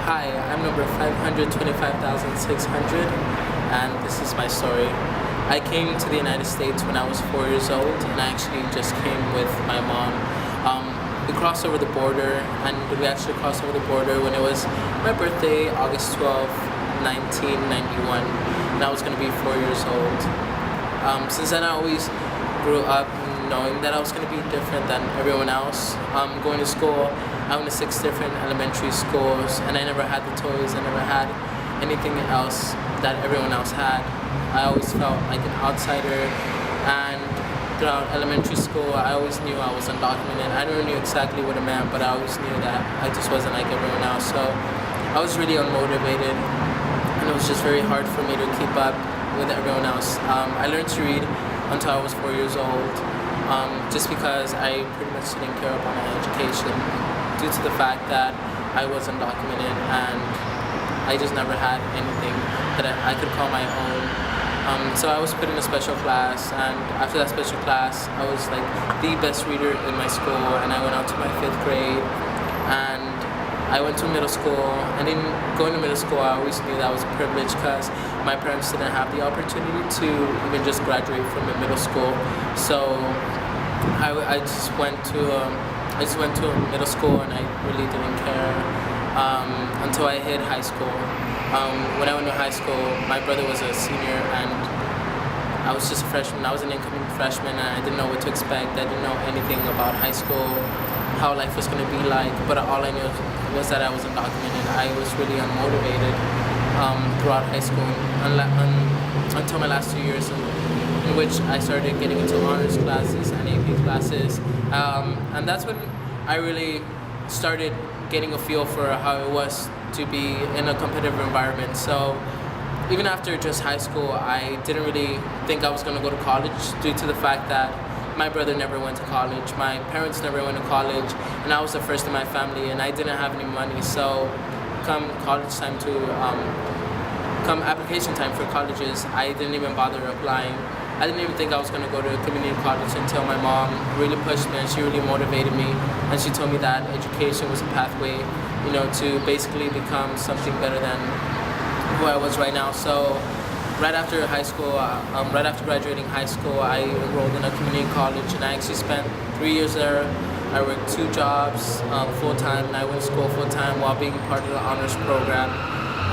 Hi, I'm number 525,600, and this is my story. I came to the United States when I was 4 years old, and I actually just came with my mom. We crossed over the border, and we actually crossed over the border when it was my birthday, August 12th, 1991, and I was going to be 4 years old. Since then, I always grew up knowing that I was going to be different than everyone else. Going to school, I went to 6 different elementary schools, and I never had the toys. I never had anything else that everyone else had. I always felt like an outsider, and throughout elementary school, I always knew I was undocumented. I never knew exactly what it meant, but I always knew that I just wasn't like everyone else. So I was really unmotivated, and it was just very hard for me to keep up with everyone else. I learned to read until I was 4 years old, just because I pretty much didn't care about my education due to the fact that I was undocumented and I just never had anything that I could call my own. So I was put in a special class, and after that special class, I was like the best reader in my school, and I went out to my 5th grade, and I went to middle school, and in going to middle school, I always knew that was a privilege because my parents didn't have the opportunity to even just graduate from a middle school. So I just went to middle school, and I really didn't care until I hit high school. When I went to high school, my brother was a senior, and I was just a freshman. I was an incoming freshman, and I didn't know what to expect. I didn't know anything about high school, how life was going to be like, but all I knew was that I was undocumented. I was really unmotivated throughout high school until my last 2 years, in which I started getting into honors classes and AP classes, and that's when I really started getting a feel for how it was to be in a competitive environment. So even after just high school, I didn't really think I was going to go to college due to the fact that my brother never went to college, my parents never went to college, and I was the first in my family, and I didn't have any money. So come application time for colleges, I didn't even bother applying. I didn't even think I was going to go to a community college until my mom really pushed me, and she really motivated me, and she told me that education was a pathway, to basically become something better than who I was right now. So right after graduating high school, I enrolled in a community college, and I actually spent 3 years there. I worked 2 jobs full-time, and I went to school full-time while being part of the honors program.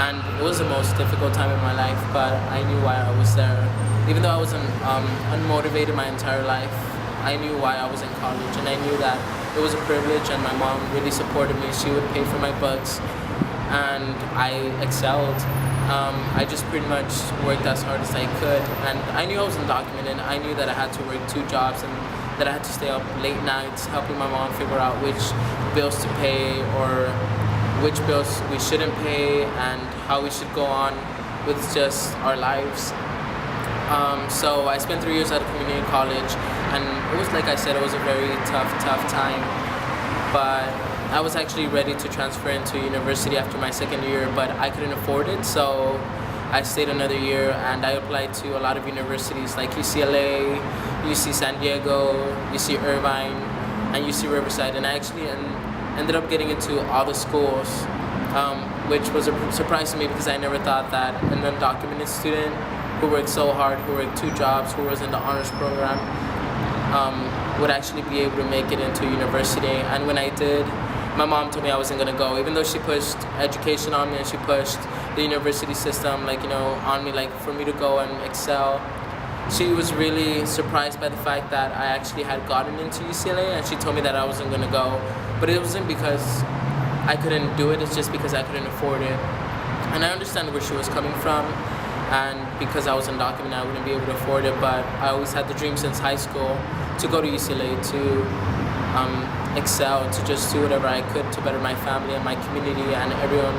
And it was the most difficult time in my life, but I knew why I was there. Even though I was unmotivated my entire life, I knew why I was in college, and I knew that it was a privilege, and my mom really supported me. She would pay for my books, and I excelled. I just pretty much worked as hard as I could, and I knew I was undocumented. I knew that I had to work 2 jobs, and that I had to stay up late nights helping my mom figure out which bills to pay or which bills we shouldn't pay and how we should go on with just our lives. So I spent 3 years at a community college, and it was, like I said, it was a very tough time, but I was actually ready to transfer into university after my 2nd year, but I couldn't afford it, so I stayed another year, and I applied to a lot of universities like UCLA, UC San Diego, UC Irvine, and UC Riverside, and I actually ended up getting into all the schools, which was a surprise to me because I never thought that an undocumented student who worked so hard, who worked 2 jobs, who was in the honors program, would actually be able to make it into university. And when I did, my mom told me I wasn't gonna go, even though she pushed education on me and she pushed the university system, on me, for me to go and excel. She was really surprised by the fact that I actually had gotten into UCLA, and she told me that I wasn't gonna go. But it wasn't because I couldn't do it, it's just because I couldn't afford it. And I understand where she was coming from, and because I was undocumented, I wouldn't be able to afford it, but I always had the dream since high school to go to UCLA, to excel, to just do whatever I could to better my family and my community and everyone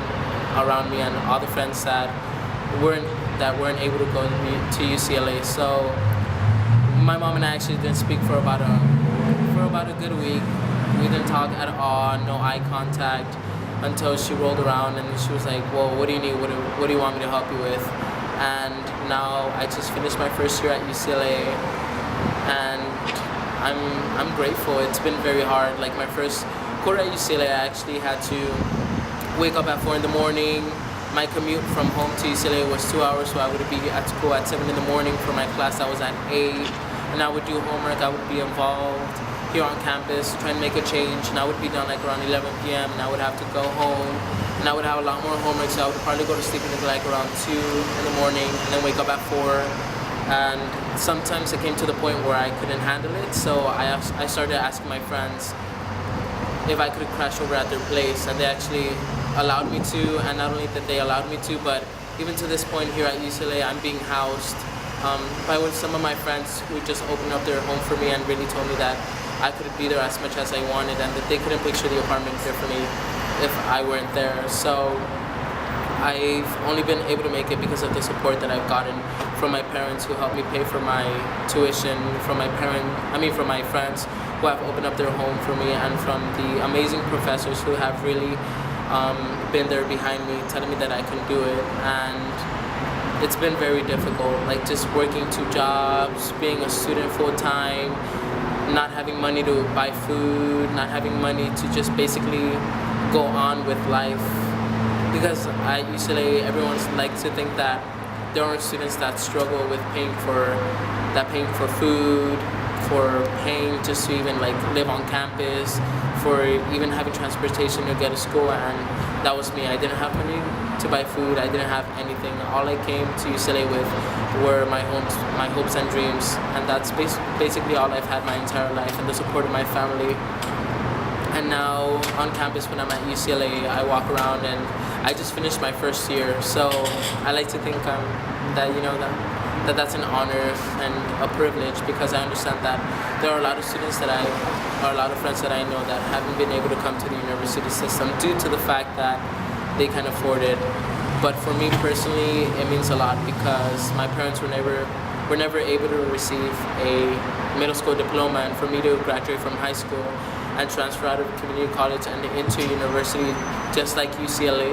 around me and all the friends that weren't able to go to UCLA. So my mom and I actually didn't speak for about a good week. We didn't talk at all, no eye contact, until she rolled around and she was like, well, what do you need? What do you want me to help you with? And now I just finished my 1st year at UCLA, and I'm grateful. It's been very hard. Like my first quarter at UCLA, I actually had to wake up at 4 in the morning. My commute from home to UCLA was 2 hours, so I would be at school at 7 in the morning for my class that was at 8. And I would do homework, I would be involved here on campus, trying to make a change, and I would be done like around 11 p.m. and I would have to go home, and I would have a lot more homework, so I would probably go to sleep until like around 2 in the morning, and then wake up at 4. And sometimes it came to the point where I couldn't handle it, so I started asking my friends if I could crash over at their place, and they actually allowed me to. And not only that they allowed me to, but even to this point here at UCLA, I'm being housed by some of my friends who just opened up their home for me and really told me that I could be there as much as I wanted, and that they couldn't picture the apartment here for me if I weren't there. So I've only been able to make it because of the support that I've gotten from my parents, who helped me pay for my tuition, from my friends who have opened up their home for me, and from the amazing professors who have really been there behind me, telling me that I can do it. And it's been very difficult, like just working 2 jobs, being a student full-time, not having money to buy food, not having money to just basically go on with life. Because at UCLA, everyone likes to think that there are students that struggle with paying for food, for paying just to even like live on campus, for even having transportation to get to school. And that was me. I didn't have money to buy food. I didn't have anything. All I came to UCLA with were my hopes and dreams, and that's basically all I've had my entire life, and the support of my family. And now on campus, when I'm at UCLA, I walk around, and I just finished my first year, so I like to think that that's an honor and a privilege, because I understand that there are a lot of students a lot of friends that I know that haven't been able to come to the university system due to the fact that they can't afford it. But for me personally, it means a lot, because my parents were never able to receive a middle school diploma, and for me to graduate from high school and transfer out of community college and into university just like UCLA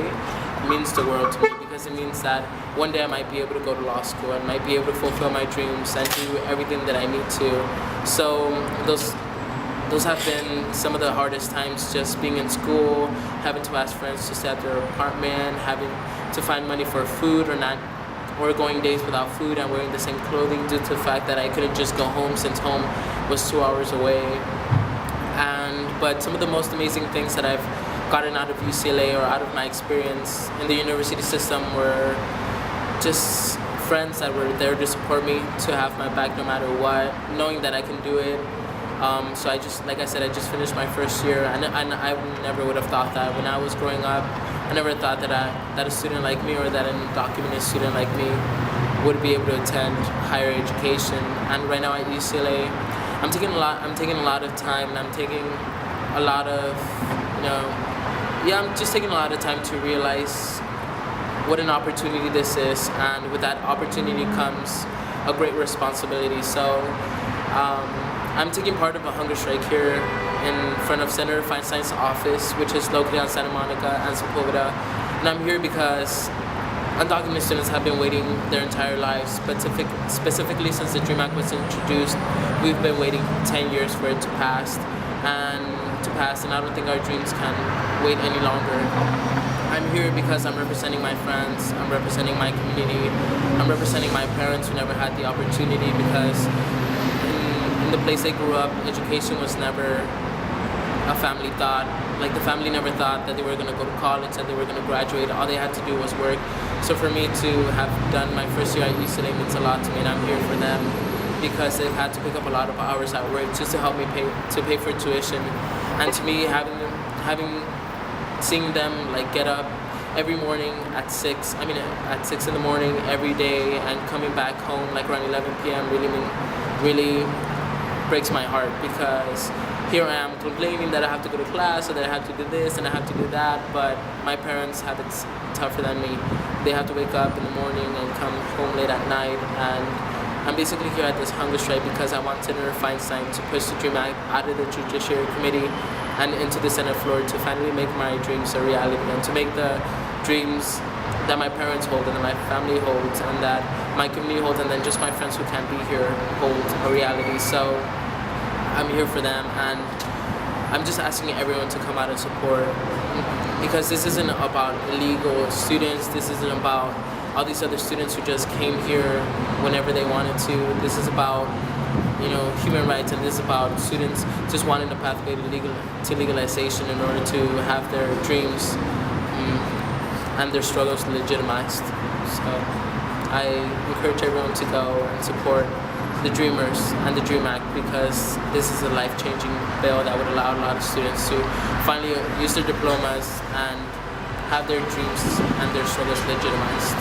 means the world to me, because it means that one day I might be able to go to law school and might be able to fulfill my dreams and do everything that I need to. So those have been some of the hardest times, just being in school, having to ask friends to stay at their apartment, having to find money for food, or going days without food and wearing the same clothing due to the fact that I couldn't just go home, since home was 2 hours away. But some of the most amazing things that I've gotten out of UCLA or out of my experience in the university system were just friends that were there to support me, to have my back no matter what, knowing that I can do it. So I just finished my first year, and I never would have thought that when I was growing up. I never thought that a student like me, or that an undocumented student like me, would be able to attend higher education. And right now at UCLA, I'm taking a lot of time, and I'm taking a lot of, I'm just taking a lot of time to realize what an opportunity this is, and with that opportunity comes a great responsibility. So I'm taking part of a hunger strike here in front of Senator Feinstein's office, which is located on Santa Monica and Sepulveda. And I'm here because undocumented students have been waiting their entire lives, but specifically since the DREAM Act was introduced, we've been waiting 10 years for it to pass, and I don't think our dreams can wait any longer. I'm here because I'm representing my friends, I'm representing my community, I'm representing my parents who never had the opportunity, because in the place they grew up, education was never a family thought. Like, the family never thought that they were going to go to college, that they were going to graduate. All they had to do was work. So for me to have done my first year at UCLA means a lot to me, and I'm here for them, because they've had to pick up a lot of hours at work just to help me pay for tuition. And to me, seeing them like get up every morning at 6 in the morning every day, and coming back home like around 11 p.m. really breaks my heart, because here I am complaining that I have to go to class, or that I have to do this and I have to do that, but my parents have it tougher than me. They have to wake up in the morning and come home late at night, and I'm basically here at this hunger strike because I want Senator Feinstein to push the DREAM Act out of the Judiciary Committee and into the Senate floor, to finally make my dreams a reality, and to make the dreams that my parents hold, and that my family holds, and that my community holds, and then just my friends who can't be here hold a reality. So I'm here for them, and I'm just asking everyone to come out and support because this isn't about illegal students. This isn't about all these other students who just came here whenever they wanted to. This is about, you know, human rights, and this is about students just wanting a pathway to legalization in order to have their dreams and their struggles legitimized. So I encourage everyone to go and support the Dreamers and the DREAM Act, because this is a life-changing bill that would allow a lot of students to finally use their diplomas and have their dreams and their struggles legitimized.